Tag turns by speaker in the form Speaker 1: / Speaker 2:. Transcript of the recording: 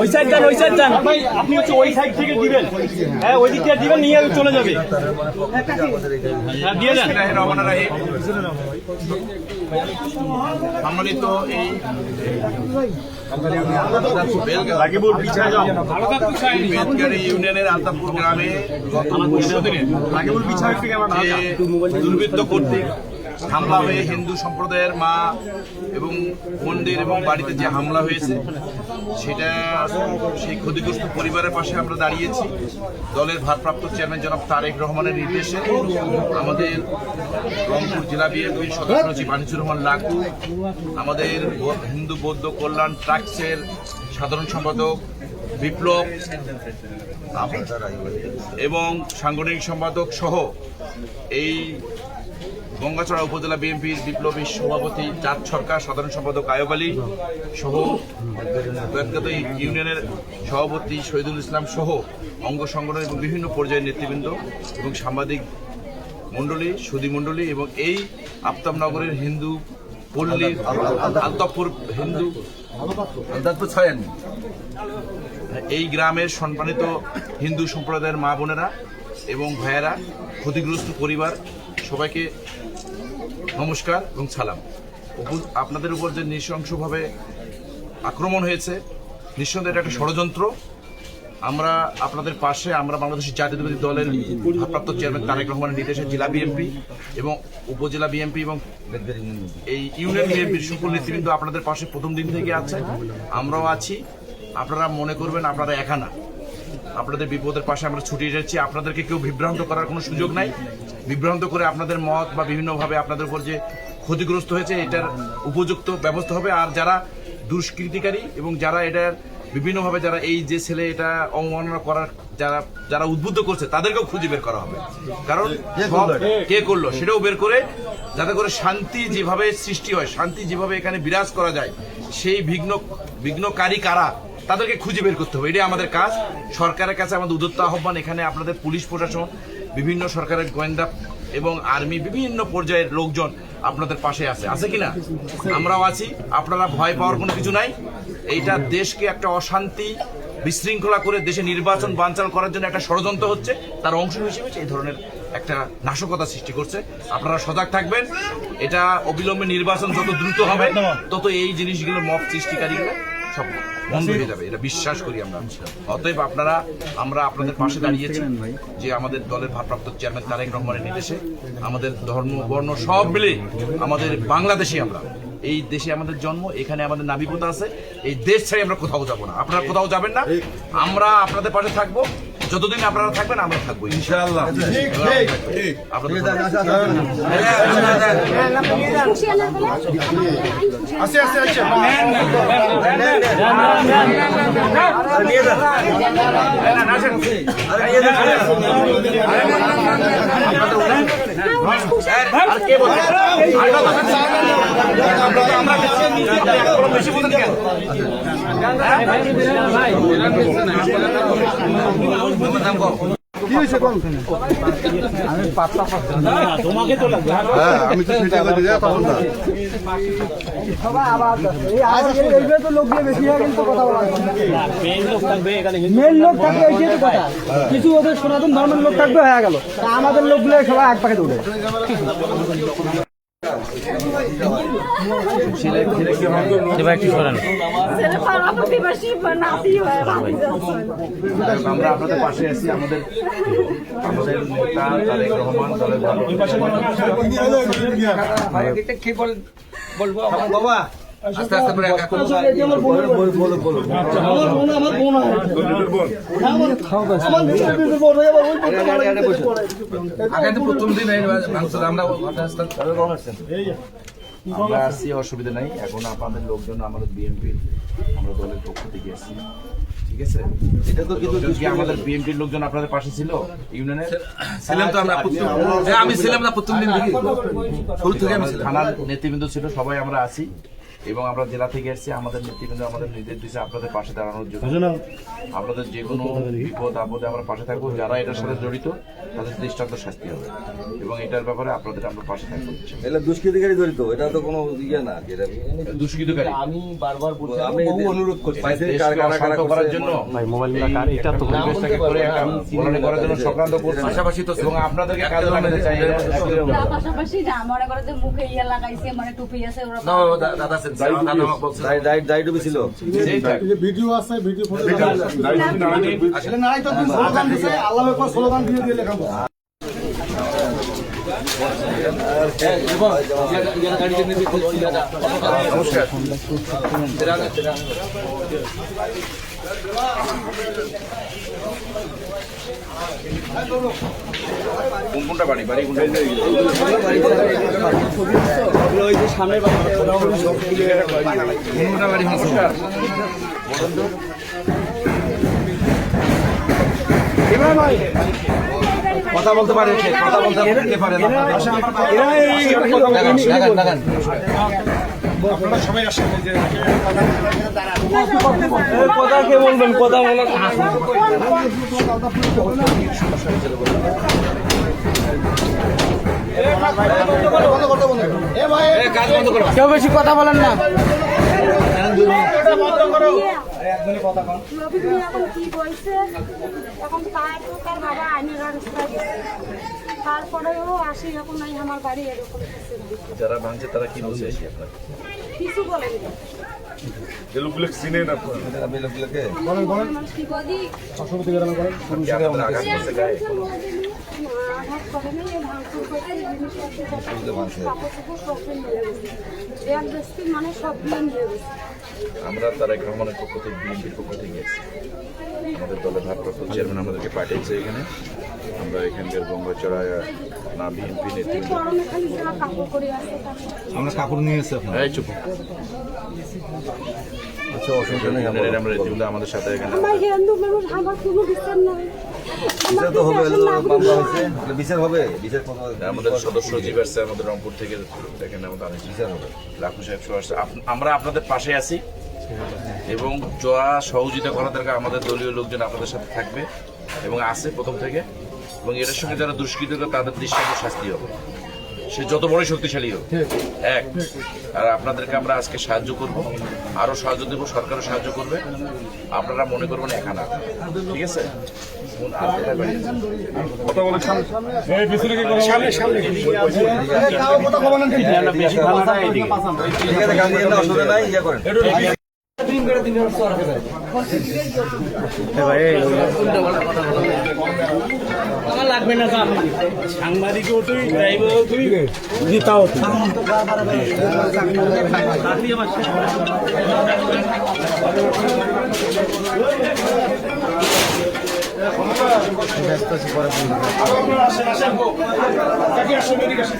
Speaker 1: ওই সাইড যান, ওই সাইড যান ভাই, আপনি হচ্ছে ওই সাইড থেকে দিবেন, হ্যাঁ ওই দিক থেকে দিবেন, নিয়ে চলে যাবে। হ্যাঁ দিয়ে যান।
Speaker 2: সম্মানিত এই বেলগাড়ি ইউনিয়নের আলতাপুর গ্রামে দুর্বৃত্ত কর্তৃক হামলা হয়ে হিন্দু সম্প্রদায়ের মা এবং মন্দির এবং বাড়িতে যে হামলা হয়েছে সেটা সেই ক্ষতিগ্রস্ত পরিবারের পাশে আমরা দাঁড়িয়েছি। দলের ভারপ্রাপ্ত চেয়ারম্যান জনাব তারেক রহমানের নির্দেশে আমাদের রংপুর জেলা বিএনপির সদস্য সচিব আনিসুর রহমান লাকু, আমাদের হিন্দু বৌদ্ধ কল্যাণ ট্রাস্টের সাধারণ সম্পাদক বিপ্লব এবং সাংগঠনিক সম্পাদক সহ এই গঙ্গাচড়া উপজেলা বিএনপির বিপ্লবী সভাপতি চাঁদ সরকার, সাধারণ সম্পাদক আয়ব আলী সহ বেলগাড়ি ইউনিয়নের সভাপতি শহীদুল ইসলাম সহ অঙ্গ সংগঠন এবং বিভিন্ন পর্যায়ের নেতৃবৃন্দ এবং সাংবাদিক মণ্ডলী, সুধী মণ্ডলী এবং এই আফতাবনগরের হিন্দু পল্লীর আলতাপুর হিন্দু এই গ্রামের সম্মানিত হিন্দু সম্প্রদায়ের মা বোনেরা এবং ভাইয়েরা, ক্ষতিগ্রস্ত পরিবার, সবাইকে নমস্কার এবং সালাম। আপনাদের উপর যে নৃশংসভাবে আক্রমণ হয়েছে, নিঃসন্দেহে এটা একটা ষড়যন্ত্র। আমরা আপনাদের পাশে, আমরা বাংলাদেশের জাতীয়তাবাদী দলের ভারপ্রাপ্ত চেয়ারম্যান তারেক রহমানের নির্দেশে জেলা বিএনপি এবং উপজেলা বিএনপি এবং এই ইউনিয়ন বিএনপির সকল নেতৃবৃন্দ আপনাদের পাশে প্রথম দিন থেকে আছে, আমরাও আছি। আপনারা মনে করবেন আপনারা একা না, আপনাদের বিপদের পাশে আমরা ছুটে এসেছি। আপনাদেরকে কেউ বিভ্রান্ত করার কোনো সুযোগ নাই। বিভ্রান্ত করে আপনাদের মত বা বিভিন্নভাবে আপনাদের উপর যে ক্ষতিগ্রস্ত হয়েছে এটার উপযুক্ত ব্যবস্থা হবে। আর যারা দুষ্কৃতিকারী এবং যারা এটার বিভিন্নভাবে যারা এই যে ছেলে এটা অবমাননা করার যারা উদ্বুদ্ধ করছে তাদেরকেও খুঁজে বের করা হবে। কারণ কে করলো সেটাও বের করে, যাতে করে শান্তি যেভাবে সৃষ্টি হয়, শান্তি যেভাবে এখানে বিরাজ করা যায়, সেই বিঘ্নকারী কারা তাদেরকে খুঁজে বের করতে হবে। এটাই আমাদের কাজ। সরকারের কাছে আমাদের উদ্যত আহ্বান, এখানে আপনাদের পুলিশ প্রশাসন, বিভিন্ন সরকারের গোয়েন্দা এবং আর্মি, বিভিন্ন পর্যায়ের লোকজন আপনাদের পাশে আছে কিনা? আমরাও আছি। আপনারা ভয় পাওয়ার কোনো কিছু নাই। এইটা দেশকে একটা অশান্তি বিশৃঙ্খলা করে দেশে নির্বাচন বানচাল করার জন্য একটা ষড়যন্ত্র হচ্ছে, তার অংশ হিসেবে এই ধরনের একটা নাশকতা সৃষ্টি করছে। আপনারা সজাগ থাকবেন। এটা অবিলম্বে নির্বাচন যত দ্রুত হবে তত এই জিনিসগুলো মব সৃষ্টিকারীগুলো সব বন্ধ হয়ে যাবে, এটা বিশ্বাস করি আমরা। অতএব আমরা আপনাদের পাশে দাঁড়িয়েছি যে আমাদের দলের ভারপ্রাপ্ত চেয়ারম্যান তারেক রহমানের নির্দেশে আমাদের ধর্ম বর্ণ সব মিলে আমাদের বাংলাদেশে, আমরা এই দেশে আমাদের জন্ম, এখানে আমাদের নাবিকতা আছে। এই দেশ ছেড়ে আমরা কোথাও যাব না। আপনারা কোথাও যাবেন না। আমরা আপনাদের পাশে থাকবো, যতদিন আপনারা থাকবেন আমরা থাকবো ইনশাআল্লাহ।
Speaker 3: তোমাকে তো লাগবে, আমি তো সেটা করে দিই তখন না সবাই আবার এই তো লোক দিয়ে বেশি হয়, কিন্তু কথা বলা মেইন লোক থাকবে এখানে, মেইন লোক থাকবে, এই যে কথা কিছু ওদের সনাতন ধর্মের লোক থাকবে, হয়ে গেল। আমাদের লোকগুলো সবাই এক পাকে দৌড়ে।
Speaker 2: আমরা আপনাদের পাশে আছি। আমাদের নেতা তারেক রহমান দলের বাবা আস্তে আস্তে করে প্রথম দিন আমরা আসছি, অসুবিধা নাই। এখন আপনাদের লোকজন আমাদের বিএনপির, আমরা দলের পক্ষ থেকে আসছি, ঠিক আছে? এটা তো কিন্তু আমাদের বিএনপির লোকজন আপনাদের পাশে ছিল, ইউনিয়নের ছিলাম তো আমরা, আমি ছিলাম না প্রথম দিন থেকে, শুরু থেকে আমি থানার নেতৃবৃন্দ ছিল, সবাই আমরা আছি। এবং আমরা জেলা থেকে এসেছি, আমাদের নেতৃবৃন্দ আমাদের নির্দেশ দিয়েছে আপনাদের পাশে দাঁড়ানোর জন্য। আপনাদের যে কোনো বিপদ আপদে আমরা পাশে থাকবো, যারা এটার সাথে জড়িত তাদের দৃষ্টান্ত শাস্তি হবে এবং এটার ব্যাপারে আপনাদের আমরা পাশে থাকবো।
Speaker 4: এটা দুষ্কৃতিকারী জড়িত, এটা তো কোনো ইয়ে না।
Speaker 2: দুষ্কৃতকারী
Speaker 3: আমি বারবার বলছি,
Speaker 4: আমি
Speaker 3: বহু অনুরোধ করছি
Speaker 2: দেশকে অশান্ত করার জন্য পরিবেশটাকে করে একটা বলানি করার জন্য চক্রান্ত করছে। পাশাপাশি তো এবং আপনাদেরকে কাজে লাগাতে চাই না।
Speaker 5: না, পাশাপাশি না মনে করে যে মুখে ইয়া লাগাইছে মানে টুপি আছে ওরা
Speaker 4: দায়িত্ব ছিল।
Speaker 6: ভিডিও আছে, ভিডিও ফুটেজ আসলে নাই তো তুমি স্লোগান দিছে, আল্লাহ একবার স্লোগান দিয়ে দিয়ে লেখা
Speaker 2: নমস্কার। কোনটা বাড়ি বাড়ি কোনটা?
Speaker 3: ওই যে সামনের
Speaker 2: কোনটা বাড়ি? নমস্কার।
Speaker 4: কথা বলতে পারে, কথা বলতে পারে না।
Speaker 6: আপনারা সবাই আসেন।
Speaker 3: কথা কে বলবেন, কথা বলার কেউ বেশি কথা বলেন না।
Speaker 5: রবীন্দ্র এখন কি বলছে এখন তার বাবা আইনের রাস্তায় গেছে তারপরেও আসি এখন নাই আমার বাড়ি এরকম
Speaker 2: যারা ভাঙছে তারা কি বলছে?
Speaker 5: কিছু বলেন
Speaker 6: লোকগুলো চিনেন আপনারা?
Speaker 4: আমি লোকগুলোকে
Speaker 5: কি বলি
Speaker 2: আপনারা আঘাত করছে গায়ে?
Speaker 5: আঘাত করে নেই ভাঙচুর করে জিনিসপত্র মানে সব দিয়ে নিয়ে গেছে।
Speaker 2: আমরা তারা ভ্রমণের পক্ষ থেকে বিএনপির পক্ষ থেকে গেছি, আমাদের দলের ভারপ্রাপ্ত চেয়ারম্যান আমাদেরকে পাঠিয়েছে এখানে। আমরা এখানকার গঙ্গাচড়া না বিএনপি নেতৃত্ব
Speaker 5: গরমে খালি যারা কাপড় করে আছে
Speaker 4: আমরা কাপড় নিয়ে এসে
Speaker 2: এই চুপ।
Speaker 4: আচ্ছা, অসুবিধা নেই।
Speaker 2: আমরা নেতৃবৃন্দ আমাদের সাথে এখানে
Speaker 5: আমার হিন্দু মানুষ আমার কোনো বিচার নাই
Speaker 4: বিচার তো হবে, মামলা হয়েছে, বিচার হবে, বিচার
Speaker 2: আমাদের সদস্য সচিব আসছে আমাদের রংপুর থেকে, দেখেন আমাদের আনিস
Speaker 4: বিচার হবে।
Speaker 2: লাখু সাহেব সহ আসছে। আমরা আপনাদের পাশে আছি এবং যা সহযোগিতা করা দরকার আমাদের দলীয় লোকজন আপনাদের সাথে থাকবে এবং আছে প্রথম থেকে। এবং এটার সঙ্গে যারা দুষ্কৃত তাদের দৃষ্টান্ত শাস্তি হবে, সে যত বড়ই শক্তিশালী হোক। এক, আর আপনাদেরকে আমরা আজকে সাহায্য করব, আরো সাহায্য দেবো, সরকারও সাহায্য করবে। আপনারা মনে করবেন এখানা, ঠিক আছে?
Speaker 6: কথা বলেন সামনে, সামনে কথা বলেন।
Speaker 4: ঠিক আছে, গান দিয়ে অসুবিধা নাই, ইয়ে করেন।
Speaker 3: আমার লাগবে না সাংবাদিকও তুই ড্রাইভারও তুই জিতাও
Speaker 6: আপনারা আসেন, আসেন। কাকে আসেন, এদিকে আসেন।